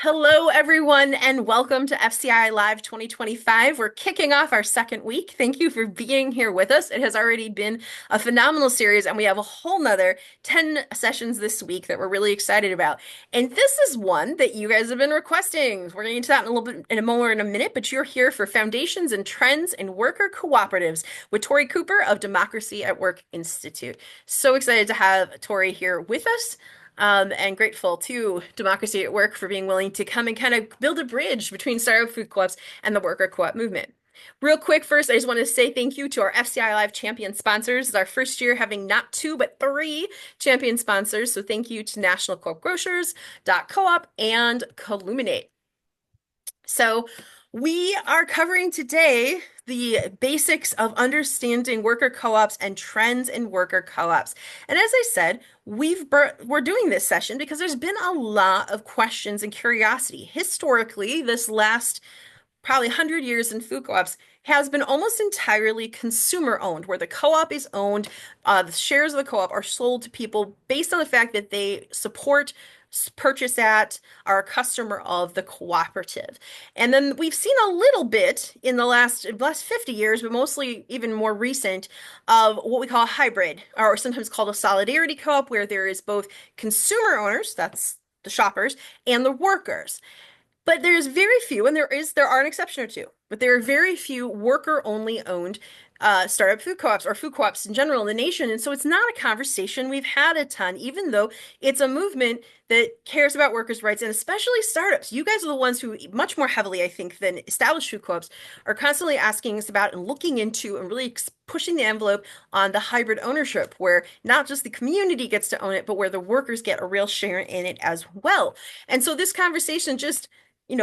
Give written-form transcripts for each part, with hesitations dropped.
Hello, everyone, and welcome to FCI Live 2025. We're kicking off our second week. Thank you for being here with us. It has already been a phenomenal series, and we have a whole nother 10 sessions this week that we're really excited about. And this is one that you guys have been requesting. We're going to get to that in a little bit in a moment, in a minute, but you're here for Foundations and Trends in Worker Cooperatives with Tori Kuper of Democracy at Work Institute. So excited to have Tori here with us. And grateful to Democracy at Work for being willing to come and kind of build a bridge between startup food co-ops and the worker co-op movement. Real quick, first, I just want to say thank you to our FCI Live champion sponsors. It's our first year having not two, but three champion sponsors. So thank you to National Co-op Grocers, Co-op, and Colluminate. So we are covering today the basics of understanding worker co-ops and trends in worker co-ops. And as I said, we're doing this session because there's been a lot of questions and curiosity. Historically, this last probably 100 years in food co-ops has been almost entirely consumer owned, where the co-op is owned, the shares of the co-op are sold to people based on the fact that they support, purchase at, are a customer of the cooperative. And then we've seen a little bit in the last 50 years, but mostly even more recent, of what we call a hybrid, or sometimes called a solidarity co-op, where there is both consumer owners, that's the shoppers, and the workers. But there's very few, and there are an exception or two, but there are very few worker-only owned startup food co-ops or food co-ops in general in the nation. And so it's not a conversation we've had a ton, even though it's a movement that cares about workers' rights and especially startups. You guys are the ones who, much more heavily, I think, than established food co-ops, are constantly asking us about and looking into and really pushing the envelope on the hybrid ownership, where not just the community gets to own it, but where the workers get a real share in it as well. And so this conversation just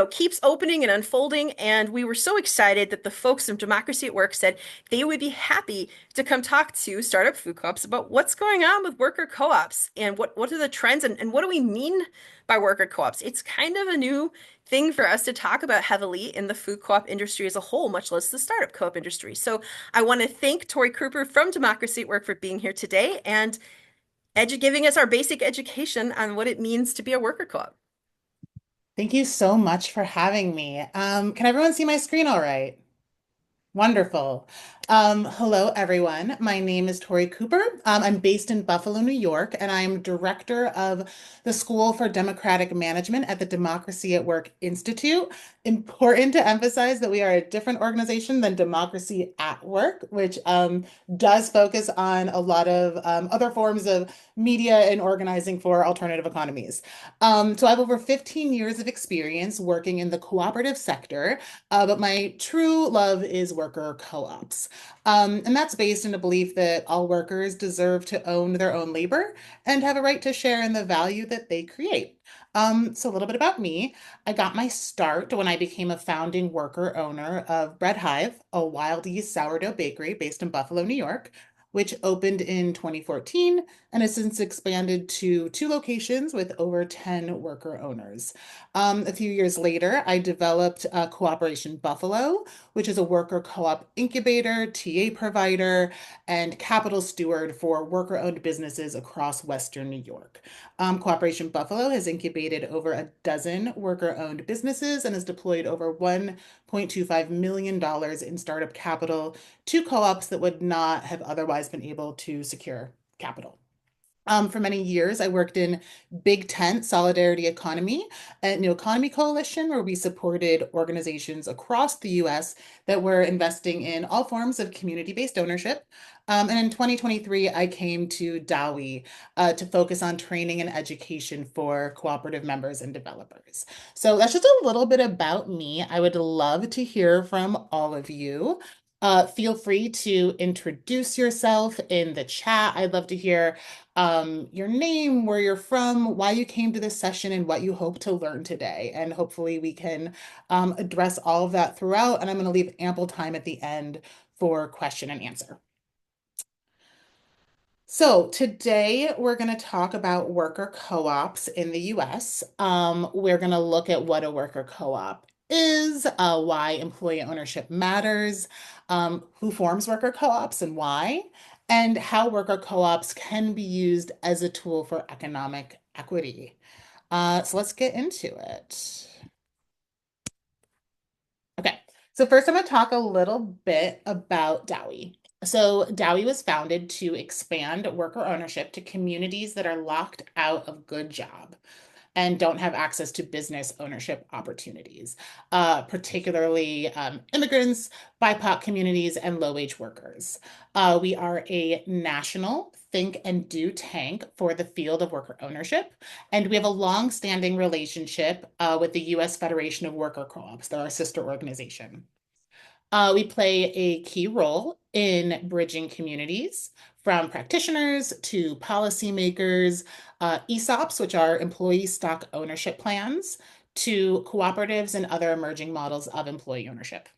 keeps opening and unfolding. And we were so excited that the folks of Democracy at Work said they would be happy to come talk to startup food co-ops about what's going on with worker co-ops and what are the trends and what do we mean by worker co-ops. It's kind of a new thing for us to talk about heavily in the food co-op industry as a whole, much less the startup co-op industry. So I want to thank Tori Kuper from Democracy at Work for being here today and giving us our basic education on what it means to be a worker co-op. Thank you so much for having me. Can everyone see my screen all right? Wonderful. Hello, everyone. My name is Tori Kuper. I'm based in Buffalo, New York, and I'm director of the School for Democratic Management at the Democracy at Work Institute. Important to emphasize that we are a different organization than Democracy at Work, which does focus on a lot of other forms of media and organizing for alternative economies. So I have over 15 years of experience working in the cooperative sector, but my true love is worker co-ops. And that's based in a belief that all workers deserve to own their own labor and have a right to share in the value that they create. So a little bit about me. I got my start when I became a founding worker owner of Bread Hive, a wild yeast sourdough bakery based in Buffalo, New York, which opened in 2014 and has since expanded to two locations with over 10 worker owners. A few years later, I developed Cooperation Buffalo, which is a worker co-op incubator, TA provider, and capital steward for worker-owned businesses across Western New York. Cooperation Buffalo has incubated over a dozen worker-owned businesses and has deployed over $1.25 million in startup capital to co-ops that would not have otherwise been able to secure capital. For many years, I worked in Big Tent Solidarity Economy, a new economy coalition where we supported organizations across the US that were investing in all forms of community-based ownership. And in 2023, I came to Dowie to focus on training and education for cooperative members and developers. So that's just a little bit about me. I would love to hear from all of you. Feel free to introduce yourself in the chat. I'd love to hear your name, where you're from, why you came to this session, and what you hope to learn today. And hopefully we can address all of that throughout. And I'm going to leave ample time at the end for question and answer. So today we're going to talk about worker co-ops in the US. We're going to look at what a worker co-op is, why employee ownership matters, who forms worker co-ops and why, and how worker co-ops can be used as a tool for economic equity. So let's get into it. Okay, so first I'm going to talk a little bit about DAOI. So DAOI was founded to expand worker ownership to communities that are locked out of good job and don't have access to business ownership opportunities, particularly immigrants, BIPOC communities, and low-wage workers. We are a national think and do tank for the field of worker ownership, and we have a long-standing relationship with the U.S. Federation of Worker Co-ops. They're our sister organization. We play a key role in bridging communities from practitioners to policymakers, ESOPs, which are employee stock ownership plans, to cooperatives and other emerging models of employee ownership.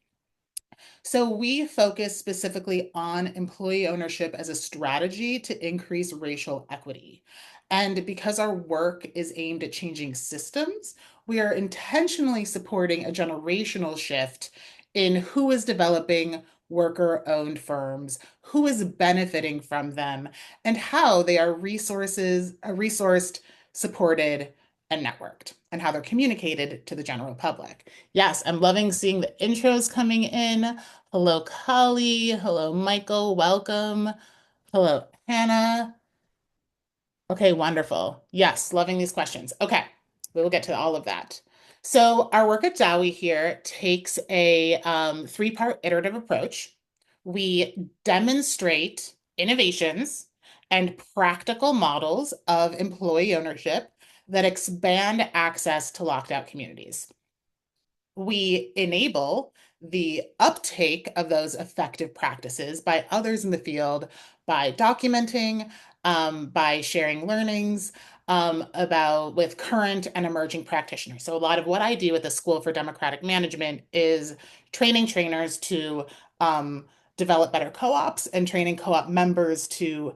So we focus specifically on employee ownership as a strategy to increase racial equity. And because our work is aimed at changing systems, we are intentionally supporting a generational shift in who is developing worker-owned firms, who is benefiting from them, and how they are resourced, supported, and networked, and how they're communicated to the general public. Yes, I'm loving seeing the intros coming in. Hello, Kali. Hello, Michael. Welcome. Hello, Hannah. Okay, wonderful. Yes, loving these questions. Okay, we will get to all of that. So our work at Dowie here takes a three-part iterative approach. We demonstrate innovations and practical models of employee ownership that expand access to locked out communities. We enable the uptake of those effective practices by others in the field by documenting, by sharing learnings about with current and emerging practitioners. So a lot of what I do at the School for Democratic Management is training trainers to develop better co-ops and training co-op members to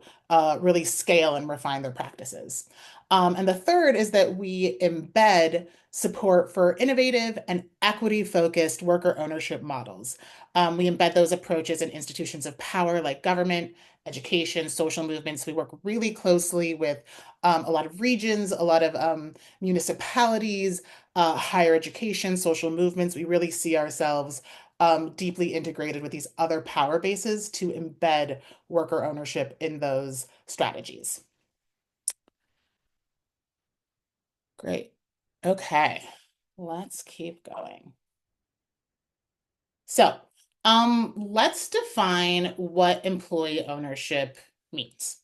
really scale and refine their practices. And the third is that we embed support for innovative and equity-focused worker ownership models. We embed those approaches in institutions of power like government, education, social movements. We work really closely with a lot of regions, a lot of municipalities, higher education, social movements. We really see ourselves deeply integrated with these other power bases to embed worker ownership in those strategies. Great. Okay, let's keep going. So, let's define what employee ownership means.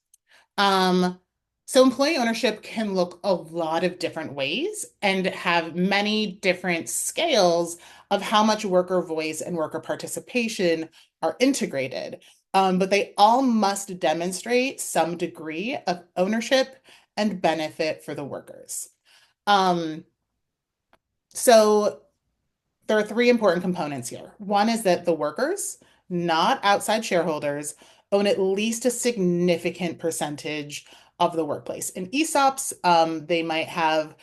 Um, so employee ownership can look a lot of different ways and have many different scales of how much worker voice and worker participation are integrated. But they all must demonstrate some degree of ownership and benefit for the workers. Um, so there are three important components here. One is that the workers, not outside shareholders, own at least a significant percentage of the workplace. In ESOPs, they might have,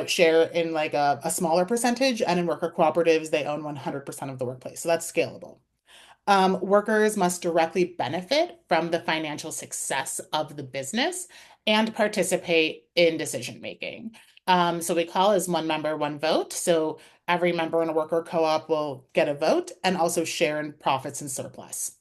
share in like a smaller percentage, and in worker cooperatives, they own 100% of the workplace. So that's scalable. Workers must directly benefit from the financial success of the business and participate in decision making. So we call as one member, one vote. So every member in a worker co-op will get a vote and also share in profits and surplus.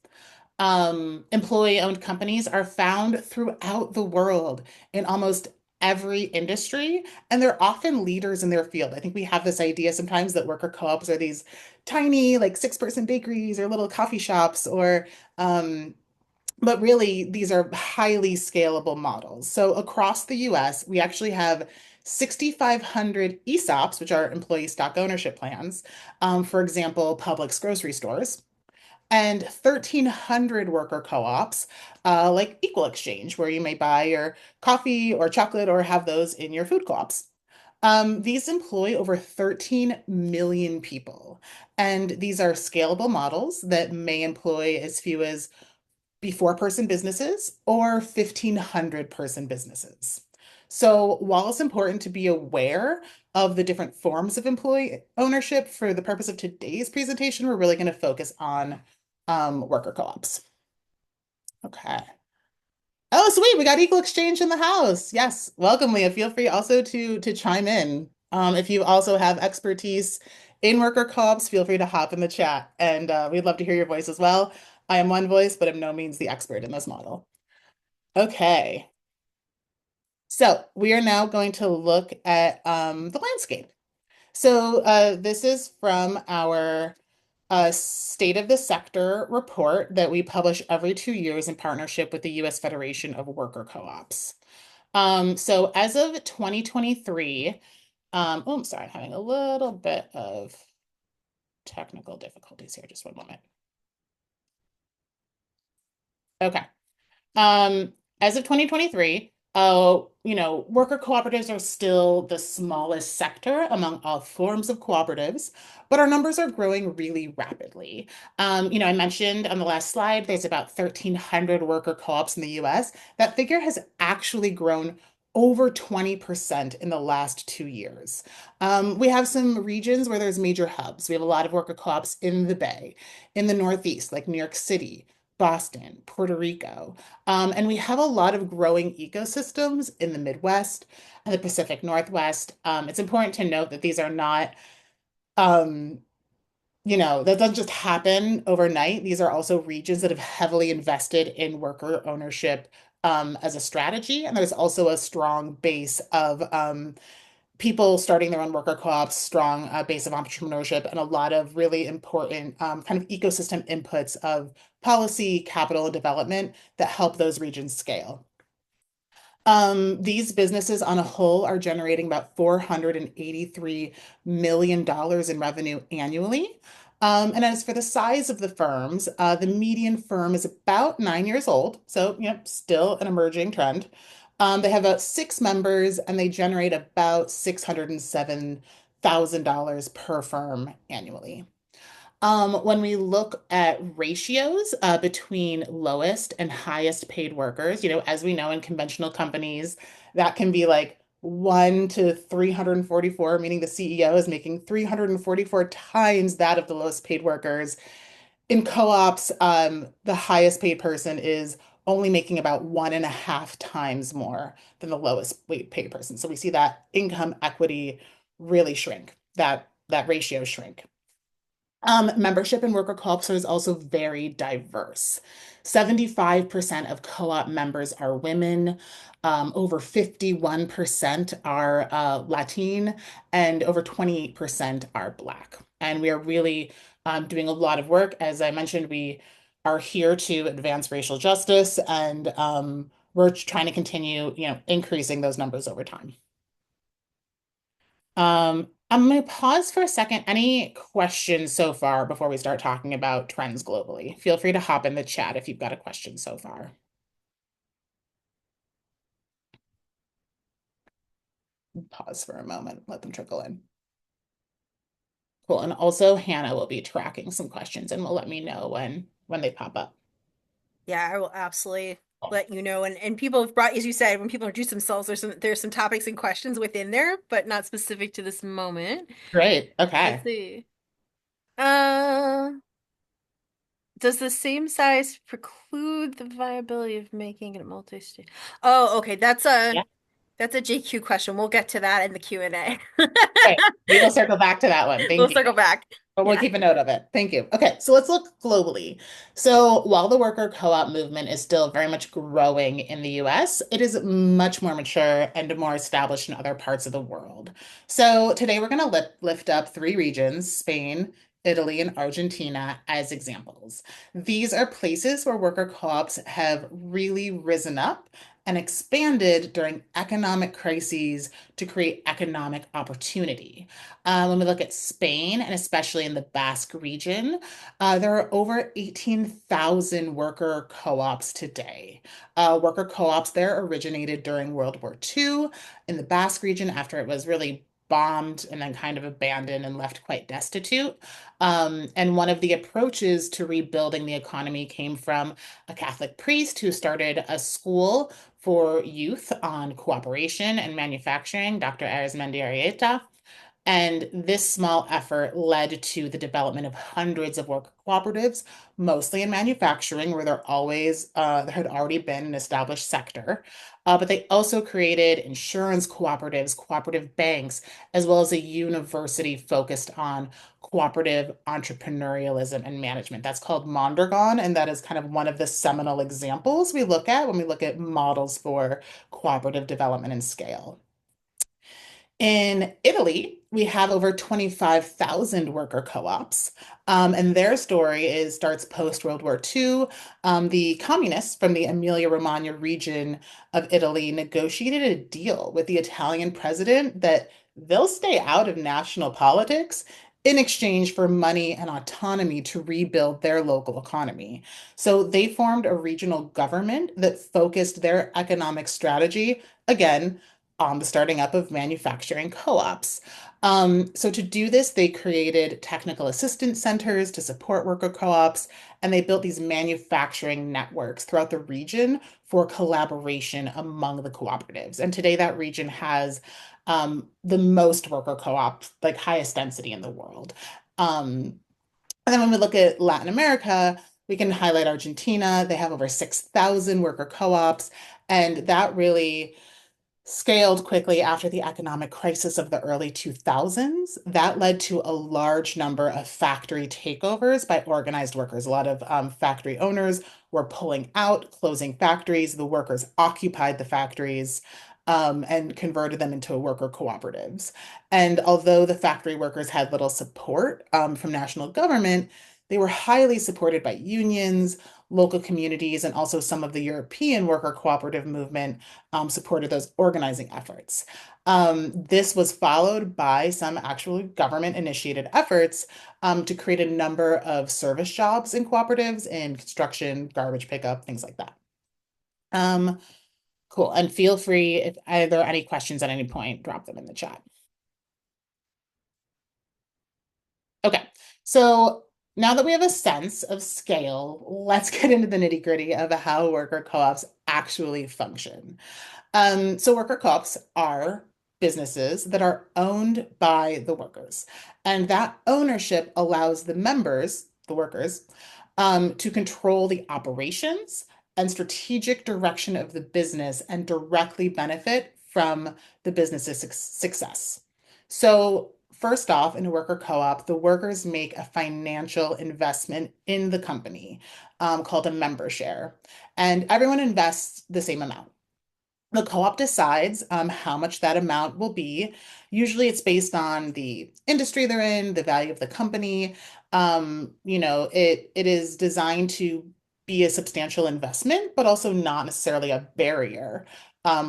Employee-owned companies are found throughout the world in almost every industry, and they're often leaders in their field. I think we have this idea sometimes that worker co-ops are these tiny, like six-person bakeries or little coffee shops, but really these are highly scalable models. So across the US, we actually have 6,500 ESOPs, which are employee stock ownership plans, for example, Publix grocery stores and 1,300 worker co-ops, like Equal Exchange, where you may buy your coffee or chocolate or have those in your food co-ops. These employ over 13 million people, and these are scalable models that may employ as few as before-person businesses or 1,500-person businesses. So while it's important to be aware of the different forms of employee ownership, for the purpose of today's presentation, we're really going to focus on worker co-ops. Okay. Oh, sweet. We got equal exchange in the house. Yes. Welcome, Leah. Feel free also to chime in. If you also have expertise in worker co-ops, feel free to hop in the chat, and we'd love to hear your voice as well. I am one voice, but I'm no means the expert in this model. Okay. So we are now going to look at the landscape. So this is from our State of the Sector report that we publish every 2 years in partnership with the U.S. Federation of Worker Co-ops. So as of 2023, oh, I'm sorry, I'm having a little bit of technical difficulties here. Just one moment. Okay. Um, as of 2023, worker cooperatives are still the smallest sector among all forms of cooperatives, but our numbers are growing really rapidly. I mentioned on the last slide, there's about 1,300 worker co-ops in the US. That figure has actually grown over 20% in the last 2 years. We have some regions where there's major hubs. We have a lot of worker co-ops in the Bay, in the Northeast, like New York City, Boston, Puerto Rico. And we have a lot of growing ecosystems in the Midwest and the Pacific Northwest. It's important to note that these are not, um, that doesn't just happen overnight. These are also regions that have heavily invested in worker ownership as a strategy. And there's also a strong base of people starting their own worker co-ops, strong base of entrepreneurship, and a lot of really important kind of ecosystem inputs of policy, capital, and development that help those regions scale. These businesses on a whole are generating about $483 million in revenue annually. And as for the size of the firms, the median firm is about 9 years old, so still an emerging trend. They have about 6 members and they generate about $607,000 per firm annually. When we look at ratios between lowest and highest paid workers, as we know in conventional companies, that can be like 1 to 344, meaning the CEO is making 344 times that of the lowest paid workers. In co-ops, the highest paid person is only making about 1.5 times more than the lowest paid person. So we see that income equity really shrink, that ratio shrink. Membership in worker co-ops is also very diverse. 75% of co-op members are women, over 51% are Latin, and over 28% are Black. And we are really doing a lot of work. As I mentioned, we are here to advance racial justice, and we're trying to continue, increasing those numbers over time. I'm going to pause for a second. Any questions so far before we start talking about trends globally? Feel free to hop in the chat if you've got a question so far. Pause for a moment, let them trickle in. Cool. And also Hannah will be tracking some questions and will let me know when they pop up. Yeah, I will absolutely let you know. And people have brought, as you said, when people introduce themselves, there's some topics and questions within there, but not specific to this moment. Great. Let's Okay. see. Uh, does the same size preclude the viability of making it multi-stage? Oh, okay. Yeah. That's a JQ question. We'll get to that in the Q&A. Great. We will circle back to that one. We'll Thank you. circle back. But we'll Yeah. keep a note of it. Thank you. Okay, so let's look globally. So while the worker co-op movement is still very much growing in the US, it is much more mature and more established in other parts of the world. So today we're going to lift up three regions, Spain, Italy, and Argentina, as examples. These are places where worker co-ops have really risen up and expanded during economic crises to create economic opportunity. When we look at Spain, and especially in the Basque region, there are over 18,000 worker co-ops today. Worker co-ops there originated during World War II in the Basque region after it was really bombed and then kind of abandoned and left quite destitute. And one of the approaches to rebuilding the economy came from a Catholic priest who started a school for youth on cooperation and manufacturing, Dr. Arizmendi Arrieta. And this small effort led to the development of hundreds of worker cooperatives, mostly in manufacturing, where there had already been an established sector. But they also created insurance cooperatives, cooperative banks, as well as a university focused on cooperative entrepreneurialism and management. That's called Mondragon, and that is kind of one of the seminal examples we look at when we look at models for cooperative development and scale. In Italy, we have over 25,000 worker co-ops, and their starts post World War II. The communists from the Emilia-Romagna region of Italy negotiated a deal with the Italian president that they'll stay out of national politics in exchange for money and autonomy to rebuild their local economy. So they formed a regional government that focused their economic strategy, again, on the starting up of manufacturing co-ops. So to do this, they created technical assistance centers to support worker co-ops, and they built these manufacturing networks throughout the region for collaboration among the cooperatives. And today that region has the most worker co-ops, like highest density in the world. And then when we look at Latin America, we can highlight Argentina. They have over 6,000 worker co-ops, and that really scaled quickly after the economic crisis of the early 2000s. That led to a large number of factory takeovers by organized workers. A lot of factory owners were pulling out, closing factories. The workers occupied the factories and converted them into worker cooperatives. And although the factory workers had little support from national government, they were highly supported by unions, local communities, and also some of the European worker cooperative movement supported those organizing efforts. This was followed by some actual government initiated efforts to create a number of service jobs in cooperatives in construction, garbage pickup, things like that. Um, cool. And feel free if there are any questions at any point, drop them in the chat. Okay, so now that we have a sense of scale, let's get into the nitty-gritty of how worker co-ops actually function. So worker co-ops are businesses that are owned by the workers, and that ownership allows the members, the workers, to control the operations and strategic direction of the business and directly benefit from the business's success. So first off, in a worker co-op, the workers make a financial investment in the company called a member share, and everyone invests the same amount. The co-op decides how much that amount will be. Usually it's based on the industry they're in, the value of the company. It is designed to be a substantial investment, but also not necessarily a barrier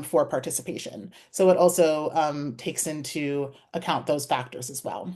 for participation. So it also takes into account those factors as well.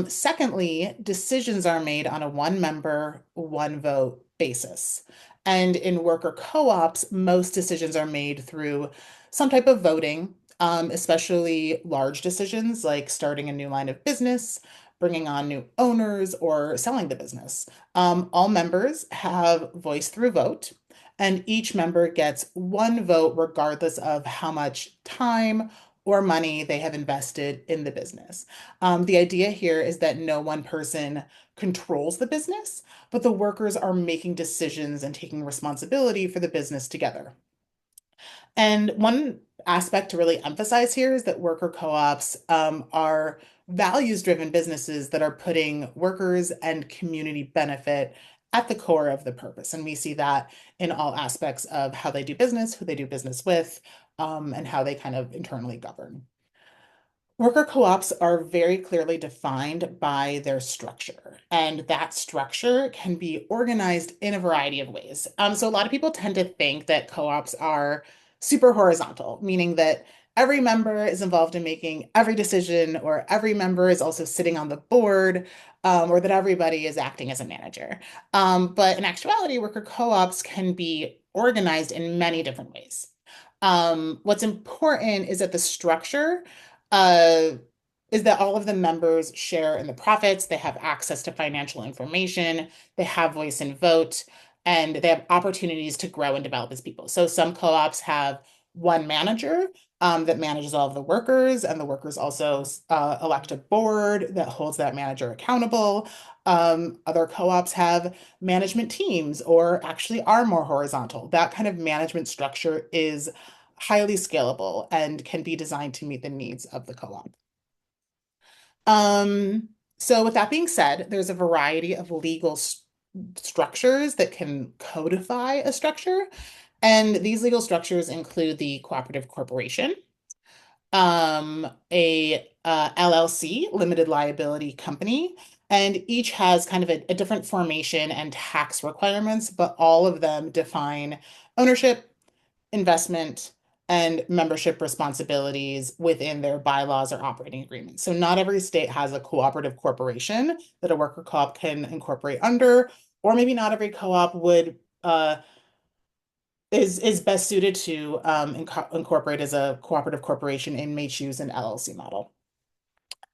Secondly, decisions are made on a one member, one vote basis. And in worker co-ops, most decisions are made through some type of voting, especially large decisions like starting a new line of business, bringing on new owners, or selling the business. All members have voice through vote, and each member gets one vote regardless of how much time or money they have invested in the business. The idea here is that no one person controls the business, but the workers are making decisions and taking responsibility for the business together. And one aspect to really emphasize here is that worker co-ops are values-driven businesses that are putting workers and community benefit at the core of the purpose. And we see that in all aspects of how they do business, who they do business with, and how they kind of internally govern. Worker co-ops are very clearly defined by their structure, and that structure can be organized in a variety of ways. So a lot of people tend to think that co-ops are super horizontal, meaning that every member is involved in making every decision, or every member is also sitting on the board, or that everybody is acting as a manager. But in actuality, worker co-ops can be organized in many different ways. What's important is that the structure uh, is that all of the members share in the profits, they have access to financial information, they have voice and vote, and they have opportunities to grow and develop as people. So some co-ops have one manager that manages all of the workers, and the workers also elect a board that holds that manager accountable. Other co-ops have management teams or actually are more horizontal. That kind of management structure is highly scalable and can be designed to meet the needs of the co-op. So with that being said, there's a variety of legal structures that can codify a structure. And these legal structures include the cooperative corporation, a LLC, limited liability company, and each has kind of a different formation and tax requirements, but all of them define ownership, investment, and membership responsibilities within their bylaws or operating agreements. So not every state has a cooperative corporation that a worker co-op can incorporate under, or maybe not every co-op would is best suited to incorporate as a cooperative corporation and may choose an LLC model.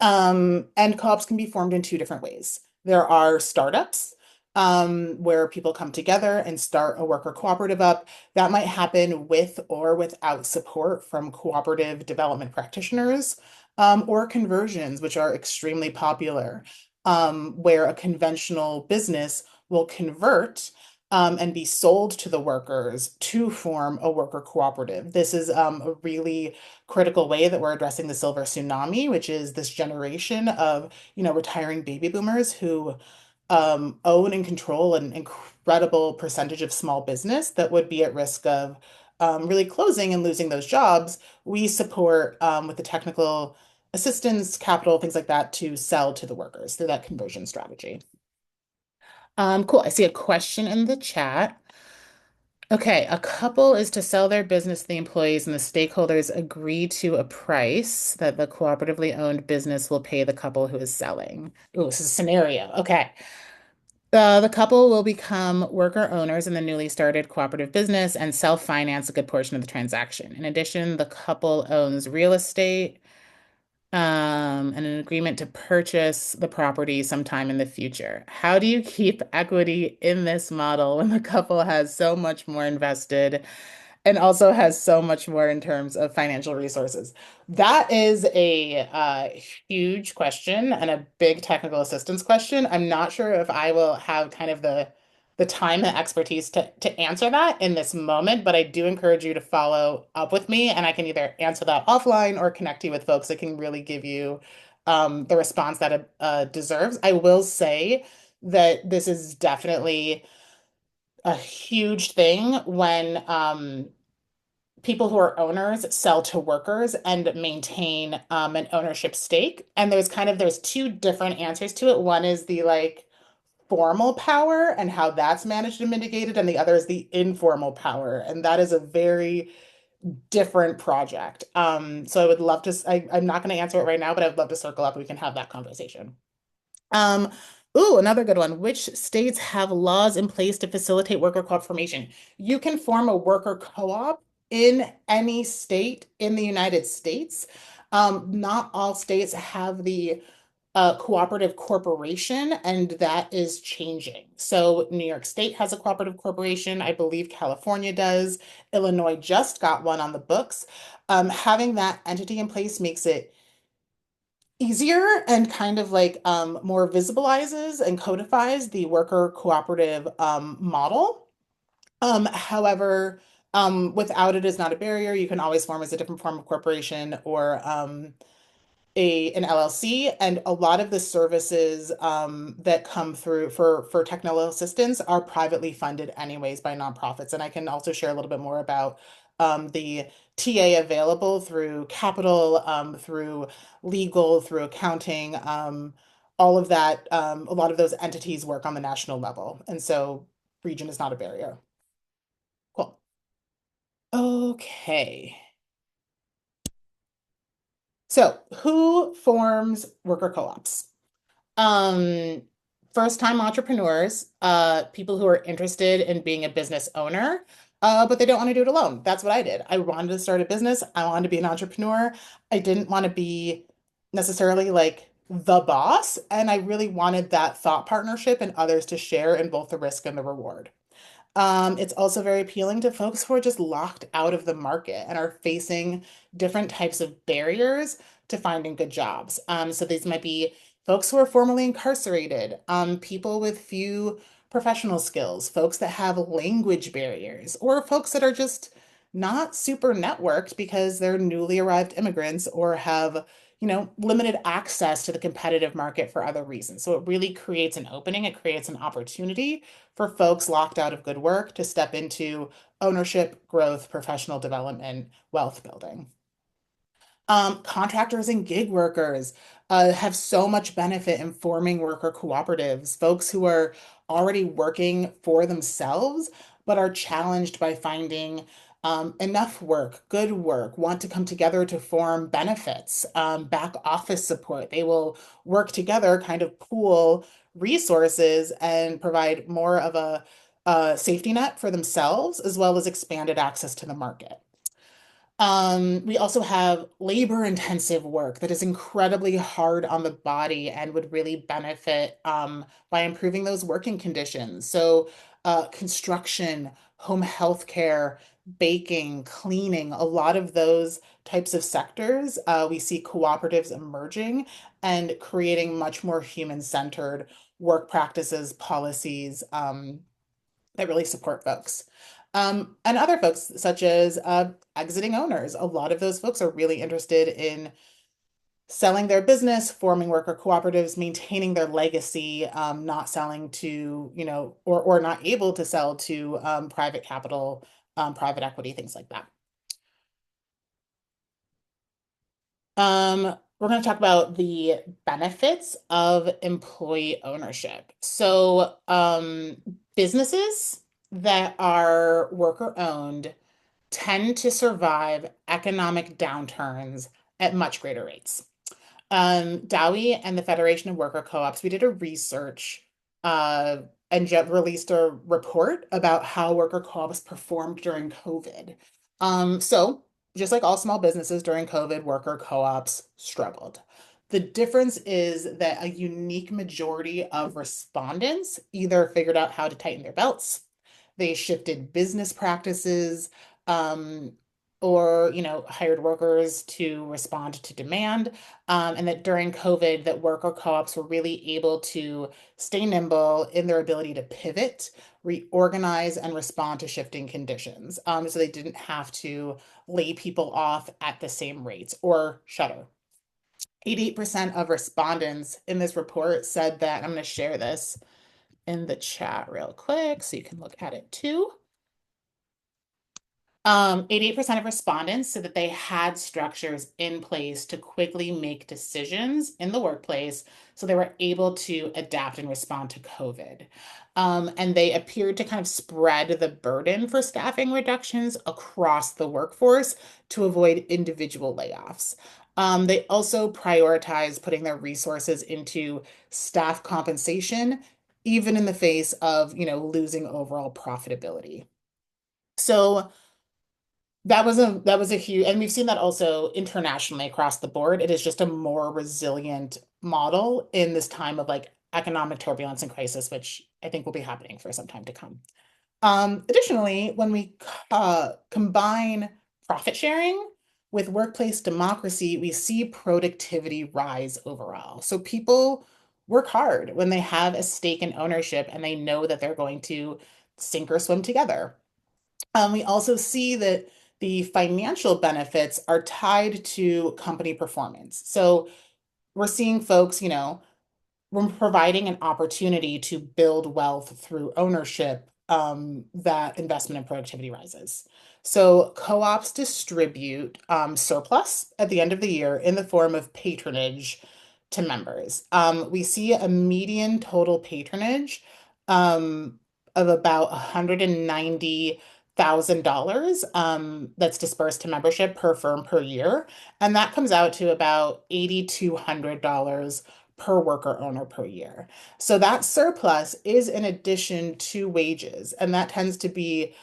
And co-ops can be formed in two different ways. There are startups, where people come together and start a worker cooperative up. That might happen with or without support from cooperative development practitioners, or conversions, which are extremely popular, where a conventional business will convert and be sold to the workers to form a worker cooperative. This is a really critical way that we're addressing the silver tsunami, which is this generation of, retiring baby boomers who own and control an incredible percentage of small business that would be at risk of really closing and losing those jobs. We support with the technical assistance, capital, things like that to sell to the workers through that conversion strategy. Cool. I see a question in the chat. Okay, a couple is to sell their business to the employees and the stakeholders agree to a price that the cooperatively owned business will pay the couple who is selling. Oh, this is a scenario. Okay. The couple will become worker owners in the newly started cooperative business and self-finance a good portion of the transaction. In addition, the couple owns real estate, and an agreement to purchase the property sometime in the future. How do you keep equity in this model when the couple has so much more invested and also has so much more in terms of financial resources? That is a huge question and a big technical assistance question. I'm not sure if I will have kind of the time and expertise to answer that in this moment, but I do encourage you to follow up with me, and I can either answer that offline or connect you with folks that can really give you the response that it deserves. I will say that this is definitely a huge thing when people who are owners sell to workers and maintain an ownership stake. And there's two different answers to it. One is the like formal power and how that's managed and mitigated, and the other is the informal power, and that is a very different project. So I would love to. I'm not going to answer it right now, but I'd love to circle up. We can have that conversation. Um, Ooh, another good one. Which states have laws in place to facilitate worker co-op formation? You can form a worker co-op in any state in the United States. Not all states have the cooperative corporation, and that is changing. So New York State has a cooperative corporation. I believe California does. Illinois just got one on the books. Having that entity in place makes it easier and kind of like more visibilizes and codifies the worker cooperative model. However, without it is not a barrier. You can always form as a different form of corporation or an LLC, and a lot of the services that come through for technical assistance are privately funded anyways by nonprofits. And I can also share a little bit more about the TA available through capital, through legal, through accounting, all of that. A lot of those entities work on the national level, and so region is not a barrier. Cool. Okay. So, who forms worker co-ops? Um, First-time entrepreneurs, people who are interested in being a business owner, but they don't want to do it alone. That's what I did. I wanted to start a business. I wanted to be an entrepreneur. I didn't want to be necessarily like the boss, and I really wanted that thought partnership and others to share in both the risk and the reward. It's also very appealing to folks who are just locked out of the market and are facing different types of barriers to finding good jobs. So these might be folks who are formerly incarcerated, people with few professional skills, folks that have language barriers, or folks that are just not super networked because they're newly arrived immigrants or have, limited access to the competitive market for other reasons. So it really creates an opening, it creates an opportunity for folks locked out of good work to step into ownership, growth, professional development, wealth building. Contractors and gig workers have so much benefit in forming worker cooperatives, folks who are already working for themselves, but are challenged by finding enough work, good work, want to come together to form benefits, back office support. They will work together, kind of pool resources and provide more of a safety net for themselves, as well as expanded access to the market. We also have labor intensive work that is incredibly hard on the body and would really benefit by improving those working conditions. So, construction, home health care, baking, cleaning, a lot of those types of sectors, we see cooperatives emerging and creating much more human-centered work practices, policies, that really support folks. And other folks, such as exiting owners. A lot of those folks are really interested in selling their business, forming worker cooperatives, maintaining their legacy, not selling to, or not able to sell to private capital, private equity, things like that. We're going to talk about the benefits of employee ownership. So, businesses that are worker owned tend to survive economic downturns at much greater rates. Dowie and the Federation of Worker Co-ops, we did a research and released a report about how worker co-ops performed during COVID. So just like all small businesses during COVID, worker co-ops struggled. The difference is that a unique majority of respondents either figured out how to tighten their belts, they shifted business practices, um, or hired workers to respond to demand, and that during COVID, that worker co-ops were really able to stay nimble in their ability to pivot, reorganize, and respond to shifting conditions. So they didn't have to lay people off at the same rates or shutter. 88% of respondents in this report said that, I'm going to share this in the chat real quick so you can look at it too. 88% of respondents said that they had structures in place to quickly make decisions in the workplace, so they were able to adapt and respond to COVID. And they appeared to kind of spread the burden for staffing reductions across the workforce to avoid individual layoffs. They also prioritize putting their resources into staff compensation, even in the face of, losing overall profitability. So that was a huge, and we've seen that also internationally across the board. It is just a more resilient model in this time of like economic turbulence and crisis, which I think will be happening for some time to come. Additionally, when we combine profit sharing with workplace democracy, we see productivity rise overall. So people work hard when they have a stake in ownership and they know that they're going to sink or swim together. We also see that the financial benefits are tied to company performance. So we're seeing folks, we're providing an opportunity to build wealth through ownership, that investment and productivity rises. So co-ops distribute surplus at the end of the year in the form of patronage to members. We see a median total patronage of about $190,000 that's dispersed to membership per firm per year. And that comes out to about $8,200 per worker owner per year. So that surplus is in addition to wages, and that tends to be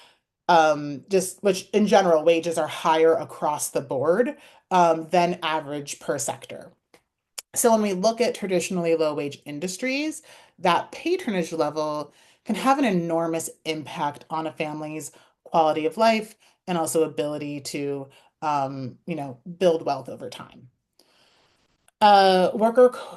just which in general wages are higher across the board than average per sector. So when we look at traditionally low wage industries, that patronage level can have an enormous impact on a family's quality of life and also ability to, build wealth over time.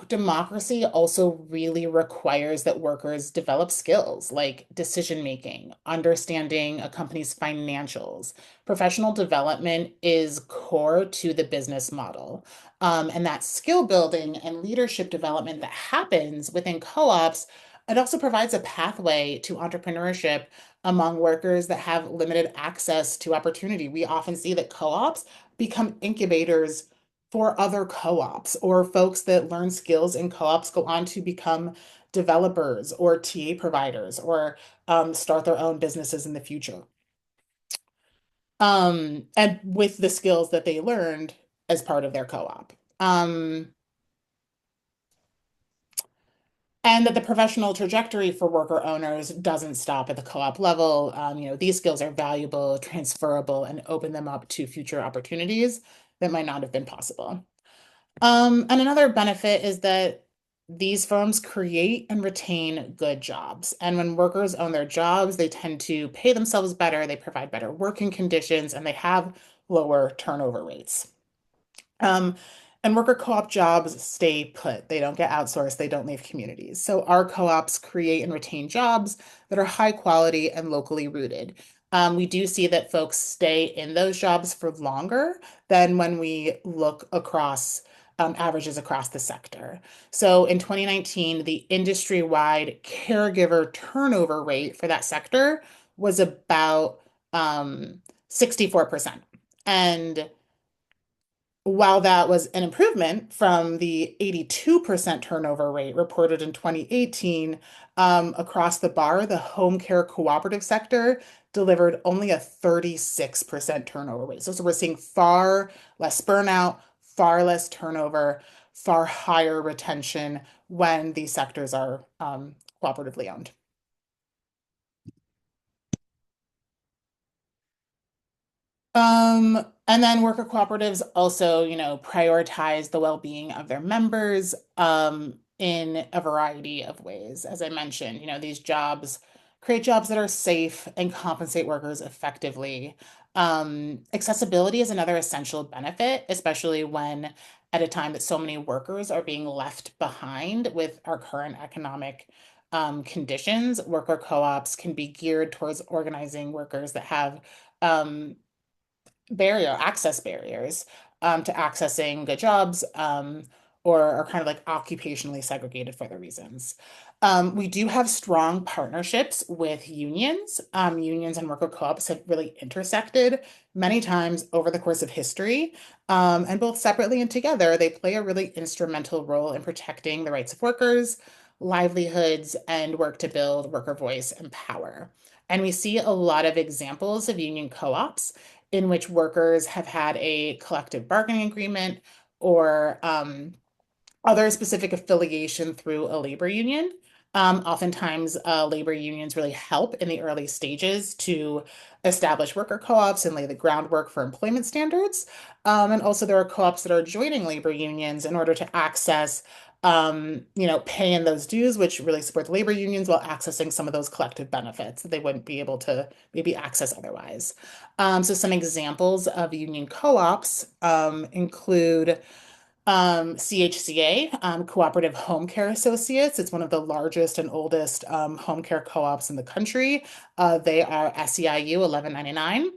Democracy also really requires that workers develop skills like decision making, understanding a company's financials. Professional development is core to the business model. And that skill building and leadership development that happens within co-ops, it also provides a pathway to entrepreneurship among workers that have limited access to opportunity. We often see that co-ops become incubators for other co-ops, or folks that learn skills in co-ops go on to become developers or TA providers or start their own businesses in the future. And with the skills that they learned as part of their co-op. And that the professional trajectory for worker owners doesn't stop at the co-op level. These skills are valuable, transferable, and open them up to future opportunities that might not have been possible. And another benefit is that these firms create and retain good jobs. And when workers own their jobs, they tend to pay themselves better, they provide better working conditions, and they have lower turnover rates. Um, and worker co-op jobs stay put. They don't get outsourced, they don't leave communities. So our co-ops create and retain jobs that are high quality and locally rooted. We do see that folks stay in those jobs for longer than when we look across averages across the sector. So in 2019, the industry-wide caregiver turnover rate for that sector was about 64%. And while that was an improvement from the 82% turnover rate reported in 2018, across the bar, the home care cooperative sector delivered only a 36% turnover rate. So we're seeing far less burnout, far less turnover, far higher retention when these sectors are cooperatively owned. And then worker cooperatives also, prioritize the well-being of their members, in a variety of ways. As I mentioned, these jobs create jobs that are safe and compensate workers effectively. Accessibility is another essential benefit, especially when at a time that so many workers are being left behind with our current economic conditions. Worker co-ops can be geared towards organizing workers that have um, access barriers to accessing good jobs, or are kind of like occupationally segregated for the reasons. We do have strong partnerships with unions. Unions and worker co-ops have really intersected many times over the course of history. And both separately and together, they play a really instrumental role in protecting the rights of workers, livelihoods, and work to build worker voice and power. And we see a lot of examples of union co-ops in which workers have had a collective bargaining agreement or other specific affiliation through a labor union. Oftentimes, labor unions really help in the early stages to establish worker co-ops and lay the groundwork for employment standards. And also, there are co-ops that are joining labor unions in order to access, pay in those dues, which really support the labor unions while accessing some of those collective benefits that they wouldn't be able to maybe access otherwise. So, some examples of union co-ops include CHCA, Cooperative Home Care Associates. It's one of the largest and oldest home care co-ops in the country. They are SEIU 1199.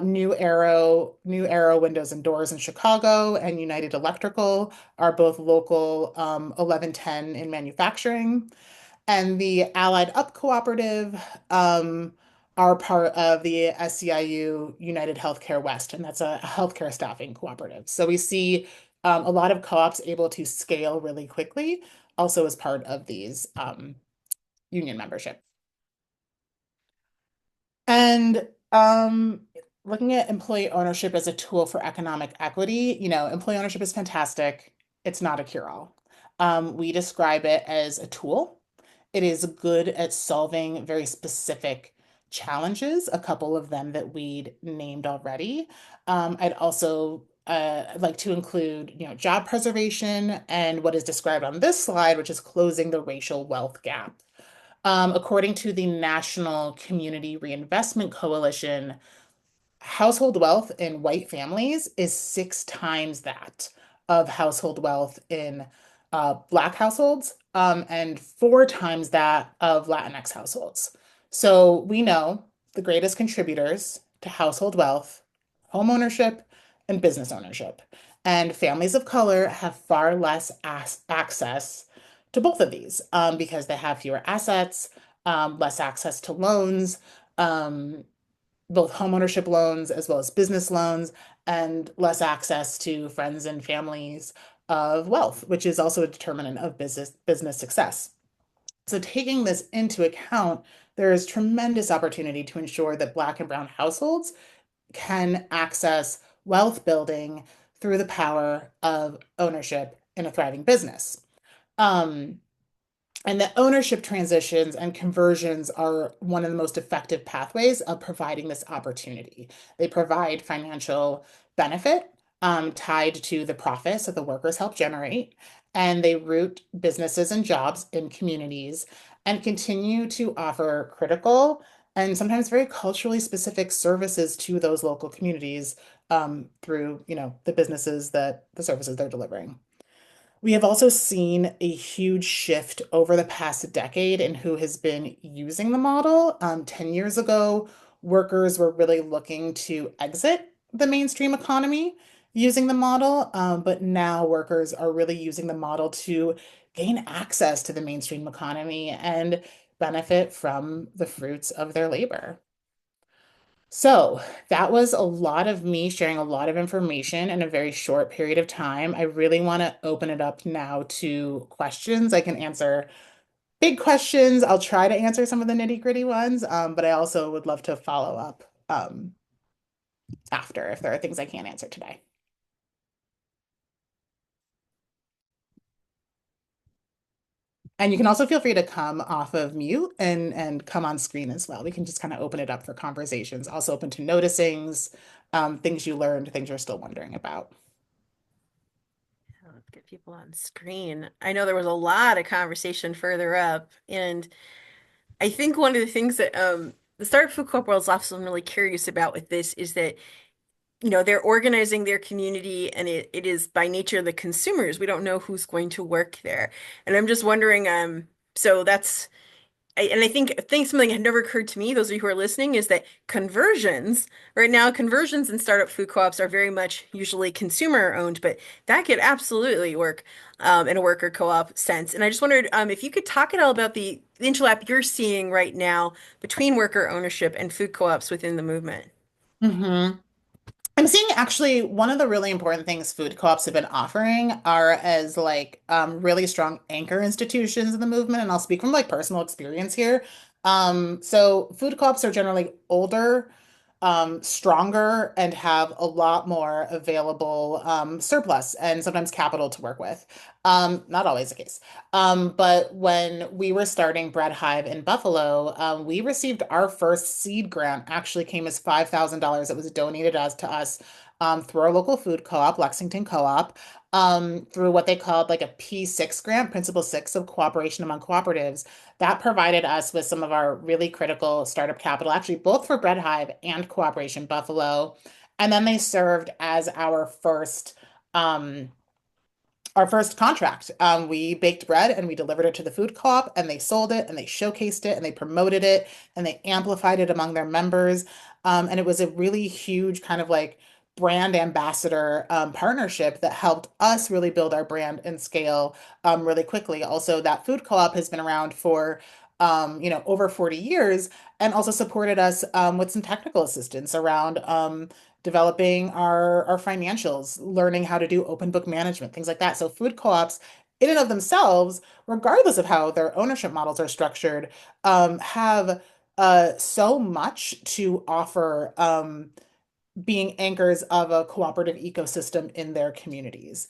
New Arrow Windows and Doors in Chicago, and United Electrical are both local 1110 in manufacturing. And the Allied Up Cooperative are part of the SEIU United Healthcare West, and that's a healthcare staffing cooperative. So we see a lot of co-ops able to scale really quickly, also as part of these union membership. And looking at employee ownership as a tool for economic equity, employee ownership is fantastic. It's not a cure-all. We describe it as a tool. It is good at solving very specific challenges, a couple of them that we'd named already. I'd also like to include, job preservation and what is described on this slide, which is closing the racial wealth gap. According to the National Community Reinvestment Coalition, household wealth in white families is 6 times that of household wealth in Black households, and 4 times that of Latinx households. So we know the greatest contributors to household wealth, home ownership, and business ownership. And families of color have far less access to both of these because they have fewer assets, less access to loans, um, both homeownership loans as well as business loans, and less access to friends and families of wealth, which is also a determinant of business success. So taking this into account, there is tremendous opportunity to ensure that Black and Brown households can access wealth building through the power of ownership in a thriving business. Um, and the ownership transitions and conversions are one of the most effective pathways of providing this opportunity. They provide financial benefit tied to the profits that the workers help generate, and they root businesses and jobs in communities and continue to offer critical and sometimes very culturally specific services to those local communities through, the services they're delivering. We have also seen a huge shift over the past decade in who has been using the model. 10 years ago, workers were really looking to exit the mainstream economy using the model, but now workers are really using the model to gain access to the mainstream economy and benefit from the fruits of their labor. So that was a lot of me sharing a lot of information in a very short period of time. I really want to open it up now to questions. I can answer big questions. I'll try to answer some of the nitty-gritty ones, but I also would love to follow up after if there are things I can't answer today. And you can also feel free to come off of mute and come on screen as well. We can just kind of open it up for conversations. Also open to noticings, things you learned, things you're still wondering about. Let's get people on screen. I know there was a lot of conversation further up, and I think one of the things that the Startup Food Co-op world is also really curious about with this is that they're organizing their community and it is by nature the consumers. We don't know who's going to work there. And I'm just wondering, so that's and I think something had never occurred to me, those of you who are listening, is that conversions, right now, conversions in startup food co-ops are very much usually consumer owned, but that could absolutely work in a worker co-op sense. And I just wondered if you could talk at all about the interlap you're seeing right now between worker ownership and food co-ops within the movement. Mm-hmm. I'm seeing actually one of the really important things food co-ops have been offering are as like really strong anchor institutions in the movement. And I'll speak from like personal experience here. So food co-ops are generally older, stronger, and have a lot more available surplus and sometimes capital to work with. Not always the case. But when we were starting Bread Hive in Buffalo, we received our first seed grant, actually came as $5,000. It was donated as to us through our local food co-op, Lexington Co-op, through what they called like a P6 grant, Principle 6 of Cooperation Among Cooperatives. That provided us with some of our really critical startup capital, actually both for Bread Hive and Cooperation Buffalo. And then they served as our first contract. We baked bread and we delivered it to the food co-op, and they sold it and they showcased it and they promoted it and they amplified it among their members. And it was a really huge kind of like brand ambassador partnership that helped us really build our brand and scale really quickly. Also, that food co-op has been around for over 40 years and also supported us with some technical assistance around developing our financials, learning how to do open book management, things like that. So food co-ops in and of themselves, regardless of how their ownership models are structured, have so much to offer being anchors of a cooperative ecosystem in their communities.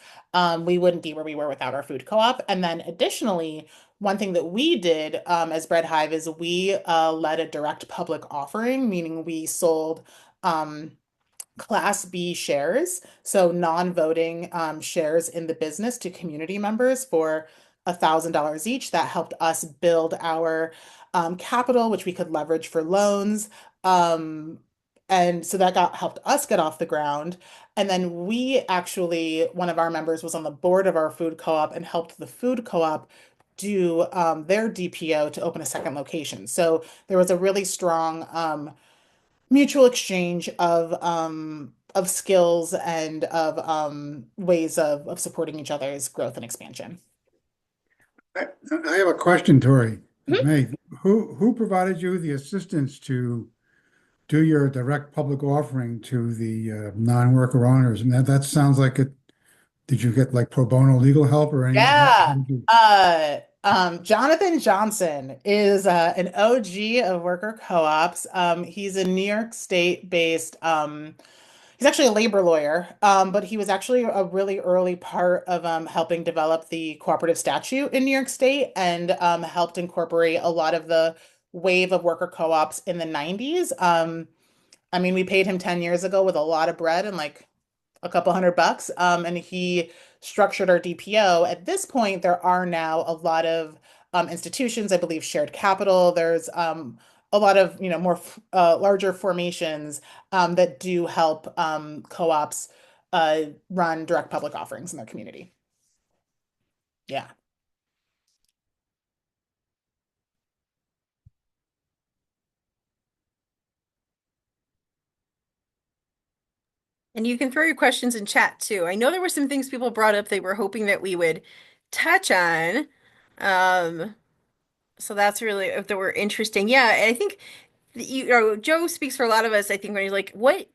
We wouldn't be where we were without our food co-op. And then additionally, one thing that we did as Bread Hive is we led a direct public offering, meaning we sold Class B shares, so non-voting shares in the business to community members for $1,000 each. That helped us build our capital, which we could leverage for loans. Um, and so that got helped us get off the ground. And then we actually, one of our members was on the board of our food co-op and helped the food co-op do their DPO to open a second location. So there was a really strong mutual exchange of skills and of ways of supporting each other's growth and expansion. I, I have a question, Tori. Mhm. May, who provided you the assistance to do your direct public offering to the non-worker owners? And that sounds like it. Did you get like pro bono legal help or any? How Yeah. did you? Jonathan Johnson is an OG of worker co-ops. He's a New York State based he's actually a labor lawyer, but he was actually a really early part of helping develop the cooperative statute in New York State and helped incorporate a lot of the wave of worker co-ops in the 90s. I mean, we paid him 10 years ago with a lot of bread and like a couple $100. And he structured our DPO. At this point, there are now a lot of institutions, I believe shared capital. There's a lot of, more larger formations that do help co-ops run direct public offerings in their community. Yeah. And you can throw your questions in chat too. I know there were some things people brought up they were hoping that we would touch on. Um, so that's really if they were interesting. Yeah, I think Joe speaks for a lot of us, I think, when he's like, what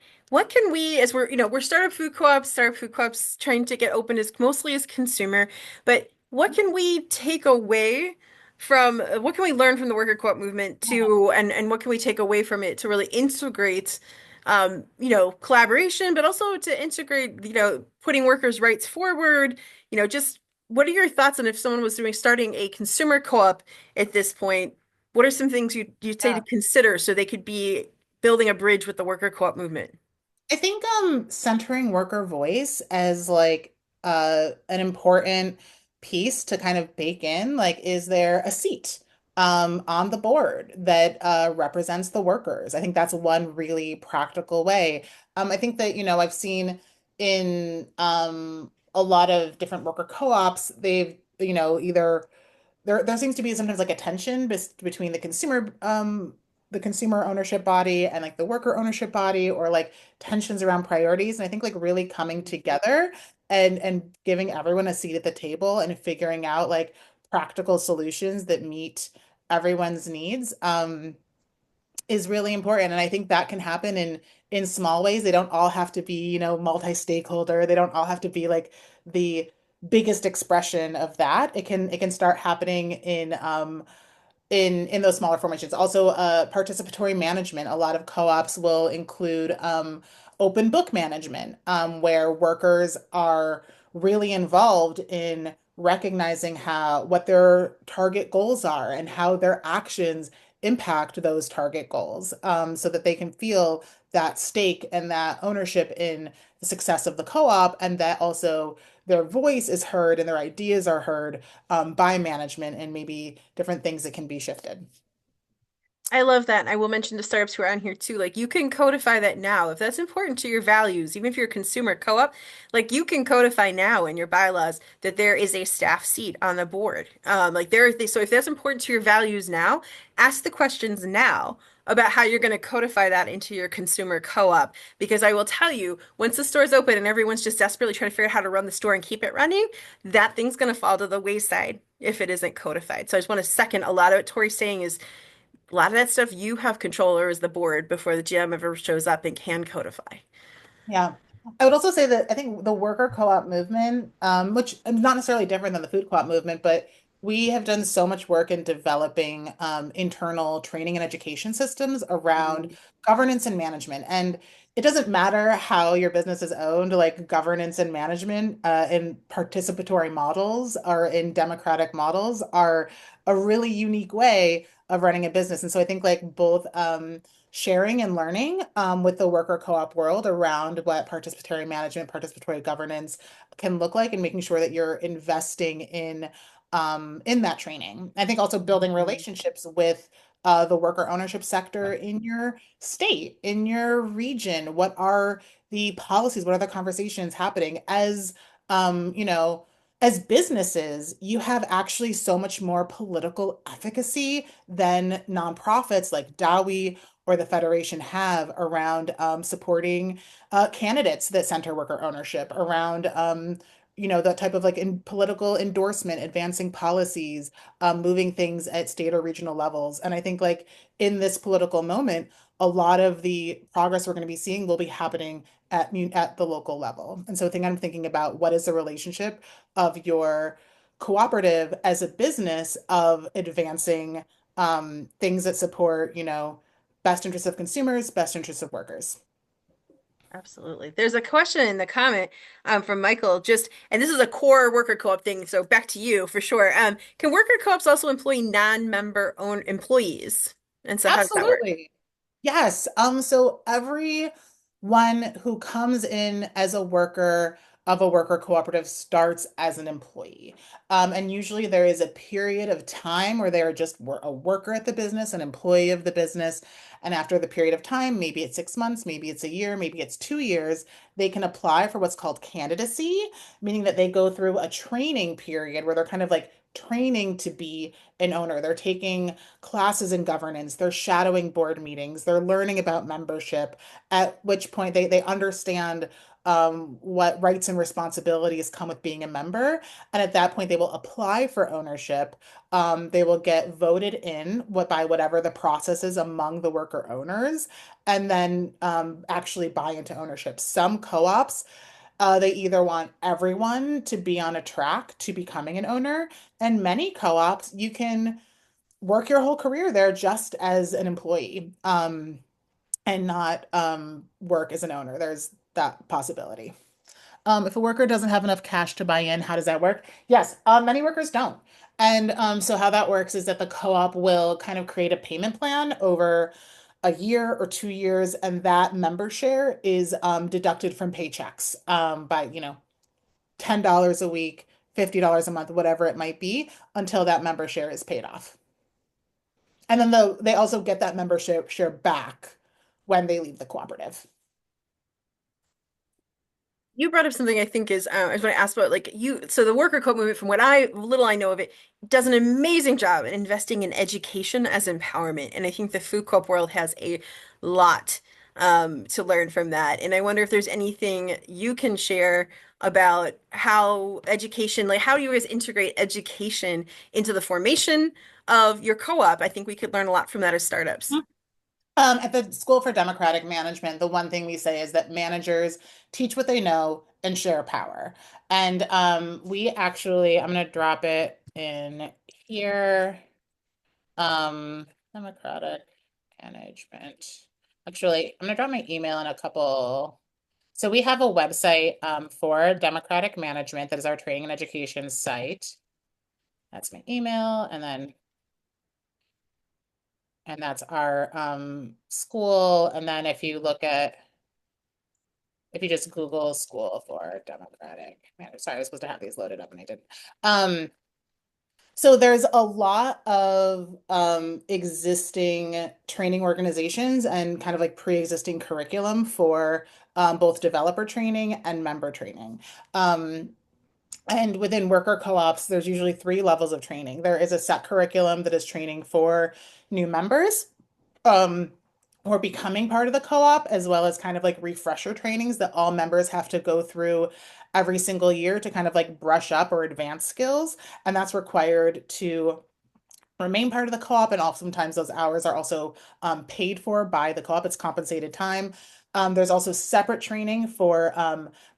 can we, as we're startup food co-ops trying to get open as mostly as consumer, but what can we take away from what can we learn from the worker co-op movement to and what can we take away from it to really integrate collaboration, but also to integrate, putting workers' rights forward, just what are your thoughts on if someone was starting a consumer co-op at this point? What are some things you'd say to Yeah. consider so they could be building a bridge with the worker co-op movement? I think centering worker voice as like an important piece to kind of bake in, like, is there a seat on the board that represents the workers? I think that's one really practical way. I think that, I've seen in a lot of different worker co-ops, they've, either there seems to be sometimes like a tension between the consumer ownership body and like the worker ownership body, or like tensions around priorities. And I think like really coming together and giving everyone a seat at the table and figuring out like practical solutions that meet everyone's needs is really important. And I think that can happen in small ways. They don't all have to be, multi-stakeholder. They don't all have to be like the biggest expression of that. It can start happening in those smaller formations. Also, participatory management. A lot of co-ops will include open book management, where workers are really involved in recognizing what their target goals are and how their actions impact those target goals, so that they can feel that stake and that ownership in the success of the co-op, and that also their voice is heard and their ideas are heard by management and maybe different things that can be shifted. I love that. And I will mention to startups who are on here too. Like you can codify that now. If that's important to your values, even if you're a consumer co-op, like you can codify now in your bylaws that there is a staff seat on the board. So if that's important to your values now, ask the questions now about how you're going to codify that into your consumer co-op. Because I will tell you, once the store's open and everyone's just desperately trying to figure out how to run the store and keep it running, that thing's going to fall to the wayside if it isn't codified. So I just want to second a lot of what Tori's saying is a lot of that stuff you have control over as the board before the GM ever shows up and can codify. Yeah. I would also say that I think the worker co-op movement, which is not necessarily different than the food co-op movement, but we have done so much work in developing internal training and education systems around governance and management. And it doesn't matter how your business is owned, like governance and management in participatory models or in democratic models are a really unique way of running a business. And so I think like both sharing and learning with the worker co-op world around what participatory management, participatory governance can look like, and making sure that you're investing in in that training. I think also building Mhm. relationships with the worker ownership sector in your state, in your region. What are the policies? What are the conversations happening as businesses, you have actually so much more political efficacy than nonprofits like Dowie or the Federation have around supporting candidates that center worker ownership, around that type of like in political endorsement, advancing policies, moving things at state or regional levels. And I think like in this political moment, a lot of the progress we're going to be seeing will be happening at the local level. And so I think I'm thinking about what is the relationship of your cooperative as a business of advancing things that support, best interests of consumers, best interests of workers. Absolutely. There's a question in the comment from Michael, just, and this is a core worker co-op thing, so back to you for sure. Can worker co-ops also employ non-member owned employees? And so how does that work? Absolutely. Yes. So everyone who comes in as a worker of a worker cooperative starts as an employee. And usually there is a period of time where they are just a worker at the business, an employee of the business. And after the period of time, maybe it's 6 months, maybe it's a year, maybe it's 2 years, they can apply for what's called candidacy, meaning that they go through a training period where they're kind of like training to be an owner. They're taking classes in governance, they're shadowing board meetings, they're learning about membership, at which point they understand what rights and responsibilities come with being a member. And at that point, they will apply for ownership. They will get voted in by whatever the process is among the worker owners, and then actually buy into ownership. Some co-ops, they either want everyone to be on a track to becoming an owner, and many co-ops, you can work your whole career there just as an employee, and not work as an owner. There's that possibility. If a worker doesn't have enough cash to buy in, how does that work? Yes, many workers don't. And so how that works is that the co-op will kind of create a payment plan over a year or 2 years, and that member share is deducted from paychecks by, $10 a week, $50 a month, whatever it might be, until that member share is paid off. And then they also get that membership share back when they leave the cooperative. You brought up something I think is I was going to ask about like you so the worker co-op movement from what I little I know of it does an amazing job in investing in education as empowerment, and I think the food co-op world has a lot to learn from that, and I wonder if there's anything you can share about how education, like how do you guys integrate education into the formation of your co-op. I think we could learn a lot from that as startups. At the School for Democratic Management, the one thing we say is that managers teach what they know and share power. And we actually, I'm going to drop it in here. Democratic Management. Actually, I'm going to drop my email in a couple. So we have a website for Democratic Management that is our training and education site. That's my email, and that's our school. And then if you just Google School for Democratic Management, sorry, I was supposed to have these loaded up and I didn't. So there's a lot of existing training organizations and kind of like pre-existing curriculum for both developer training and member training. Um, and within worker co-ops, there's usually 3 levels of training. There is a set curriculum that is training for new members, um, or becoming part of the co-op, as well as kind of like refresher trainings that all members have to go through every single year to kind of like brush up or advance skills. And that's required to remain part of the co-op, and oftentimes those hours are also paid for by the co-op. It's compensated time. There's also separate training for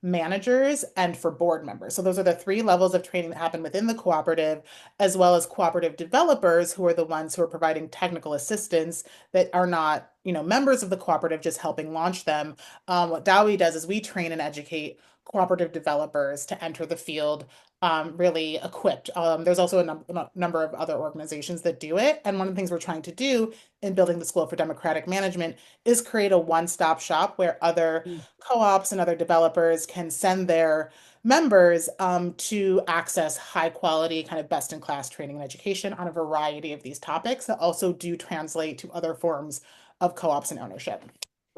managers and for board members. So those are the 3 levels of training that happen within the cooperative, as well as cooperative developers, who are the ones who are providing technical assistance that are not, members of the cooperative, just helping launch them. What Dowie does is we train and educate cooperative developers to enter the field really equipped. There's also a number of other organizations that do it. And one of the things we're trying to do in building the School for Democratic Management is create a one-stop shop where other co-ops and other developers can send their members to access high quality, kind of best in class training and education on a variety of these topics that also do translate to other forms of co-ops and ownership.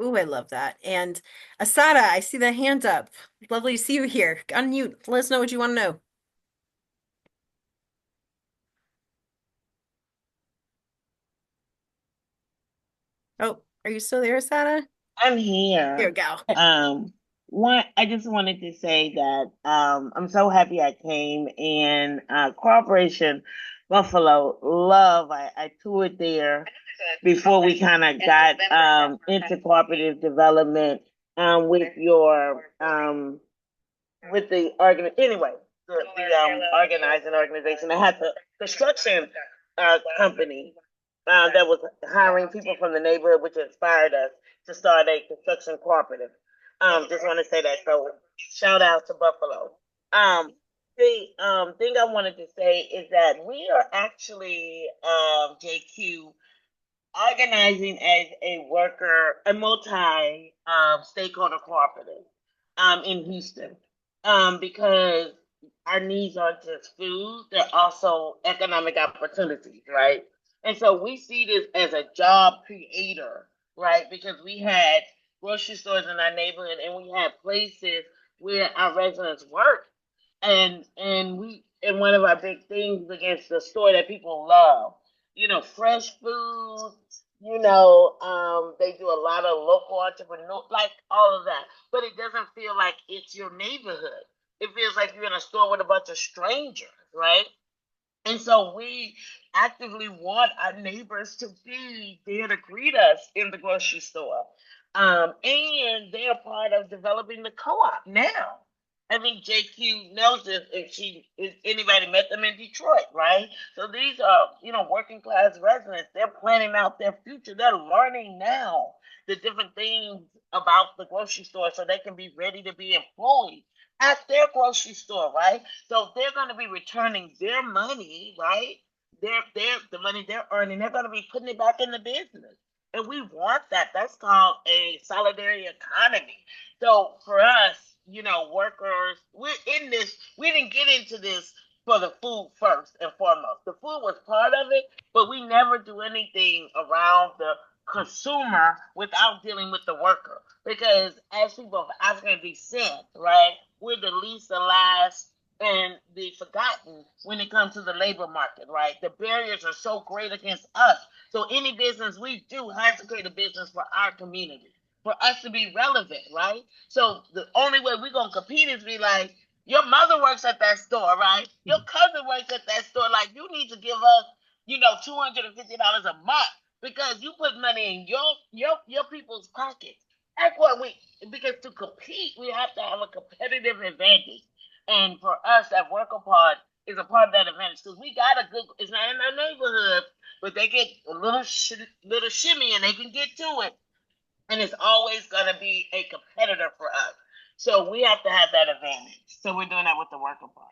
Ooh, I love that. And Asada, I see the hand up. Lovely to see you here. Unmute. Let us know what you want to know. Oh, are you still there, Asada? I'm Here we here. go. One, I just wanted to say that I'm so happy I came and Corporation Buffalo Love. I toured there before we kind of got into cooperative development with your with the the organizing organization. I had the construction company that was hiring people from the neighborhood, which inspired us to start a construction cooperative. Just want to say that. So shout out to Buffalo. The thing I wanted to say is that we are actually JQ organizing as a worker, a multi stakeholder cooperative in Houston because our needs aren't just food, they're also economic opportunities, right? And so we see this as a job creator, right? Because we had grocery stores in our neighborhood and we had places where our residents work. And one of our big things against the store that people love, fresh food, they do a lot of local entrepreneur, like all of that. But it doesn't feel like it's your neighborhood. It feels like you're in a store with a bunch of strangers, right? And so we actively want our neighbors to be there to greet us in the grocery store. And they're part of developing the co-op now. I mean, JQ knows this if anybody met them in Detroit, right? So these are, working class residents. They're planning out their future. They're learning now the different things about the grocery store so they can be ready to be employed at their grocery store, right? So they're going to be returning their money, right? The money they're earning, they're going to be putting it back in the business. And we want that. That's called a solidarity economy. So for us, workers, we're in this, we didn't get into this for the food first and foremost. The food was part of it, but we never do anything around the consumer without dealing with the worker. Because as people of African descent, right, we're the least, the last, and the forgotten when it comes to the labor market, right? The barriers are so great against us. So any business we do has to create a business for our community, for us to be relevant, right? So the only way we're gonna compete is be like, your mother works at that store, right? Your cousin works at that store. Like, you need to give us, $250 a month because you put money in your people's pockets. That's what because to compete, we have to have a competitive advantage. And for us, that worker part is a part of that advantage because we got a good, it's not in our neighborhood, but they get a little shimmy and they can get to it. And it's always going to be a competitor for us. So we have to have that advantage. So we're doing that with the worker part.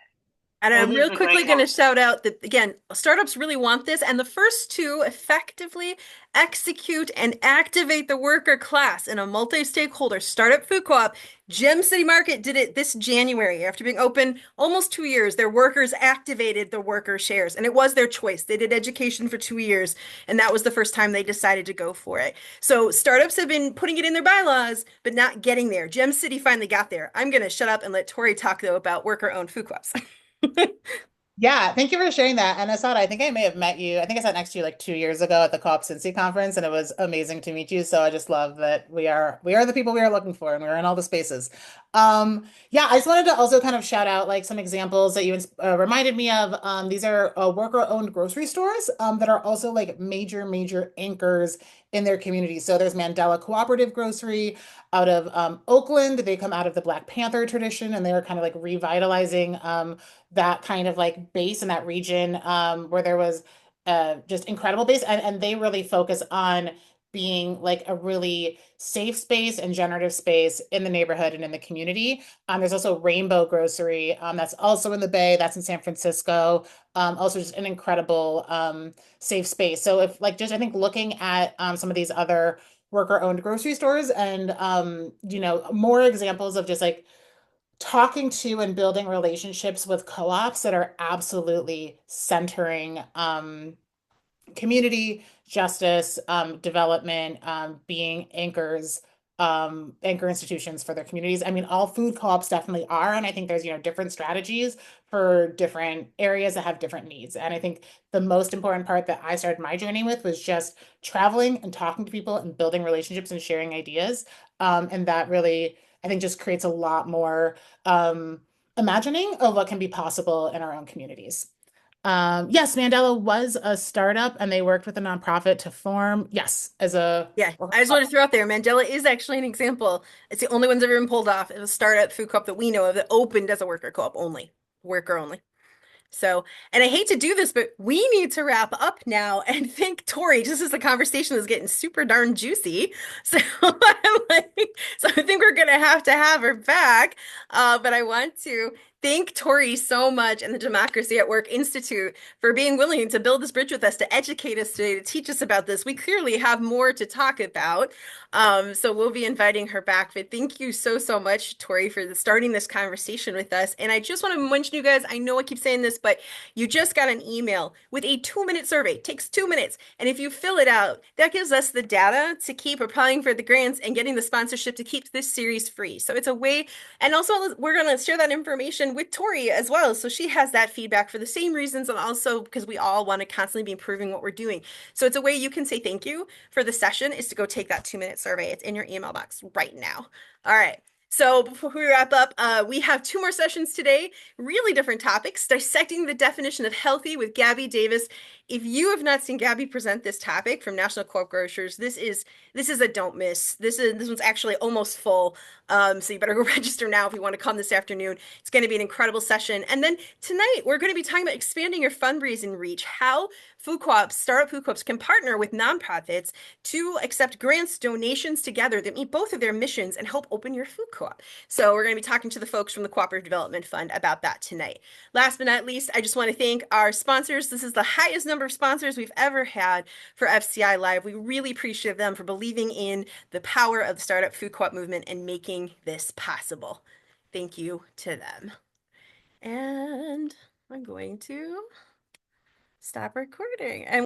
And And I'm this real is a great quickly going to conversation. shout out that, again, startups really want this. And the first two effectively execute and activate the worker class in a multi-stakeholder startup food co-op. Gem City Market did it this January. After being open almost 2 years, their workers activated the worker shares, and it was their choice. They did education for 2 years, and that was the first time they decided to go for it. So startups have been putting it in their bylaws, but not getting there. Gem City finally got there. I'm going to shut up and let Tori talk, though, about worker-owned food co-ops. Yeah, thank you for sharing that. And Asada, I think I may have met you. I think I sat next to you like 2 years ago at the Co-op Cincy conference, and it was amazing to meet you. So I just love that we are the people we are looking for, and we're in all the spaces. Yeah, I just wanted to also kind of shout out like some examples that you reminded me of. These are worker-owned grocery stores that are also like major anchors in their community. So there's Mandela Cooperative Grocery out of Oakland. They come out of the Black Panther tradition, and they're kind of like revitalizing that kind of like base in that region where there was just incredible base, and they really focus on being like a really safe space and generative space in the neighborhood and in the community. There's also Rainbow Grocery, that's also in the Bay, that's in San Francisco. Also just an incredible safe space. So if like just I think looking at some of these other worker-owned grocery stores and more examples of just like talking to and building relationships with co-ops that are absolutely centering community justice, development, being anchor institutions for their communities. I mean, all food co-ops definitely are, and I think there's different strategies for different areas that have different needs. And I think the most important part that I started my journey with was just traveling and talking to people and building relationships and sharing ideas. And that really, I think, just creates a lot more imagining of what can be possible in our own communities. Yes, Mandela was a startup and they worked with a nonprofit to form, yes, as a Yeah, I just wanted to throw out there, Mandela is actually an example. It's the only one's ever been pulled off. It was a startup food co-op that we know of that opened as a worker co-op only, worker only. So, and I hate to do this, but we need to wrap up now and thank Tori, just as the conversation is getting super darn juicy. So so I think we're gonna have to have her back. But I want to thank Tori so much and the Democracy at Work Institute for being willing to build this bridge with us, to educate us today, to teach us about this. We clearly have more to talk about. So we'll be inviting her back. But thank you so, so much, Tori, for starting this conversation with us. And I just want to mention, you guys, I know I keep saying this, but you just got an email with a 2-minute survey. It takes 2 minutes. And if you fill it out, that gives us the data to keep applying for the grants and getting the sponsorship to keep this series free. So it's a way, and also we're going to share that information with Tori as well. So she has that feedback for the same reasons, and also because we all want to constantly be improving what we're doing. So it's a way you can say thank you for the session is to go take that 2-minute survey. It's in your email box right now. All right. So before we wrap up, we have 2 more sessions today, really different topics, dissecting the definition of healthy with Gabby Davis. If you have not seen Gabby present this topic from National Co-op Grocers, this is a don't miss. This one's actually almost full. So you better go register now if you want to come this afternoon. It's going to be an incredible session. And then tonight we're going to be talking about expanding your fundraising reach, how food co-ops, startup food co-ops can partner with nonprofits to accept grants, donations together that meet both of their missions and help open your food co-op. So we're going to be talking to the folks from the Cooperative Development Fund about that tonight. Last but not least, I just want to thank our sponsors. This is the highest number of sponsors we've ever had for FCI Live. We really appreciate them for believing in the power of the startup food co-op movement and making this possible. Thank you to them. And I'm going to stop recording. And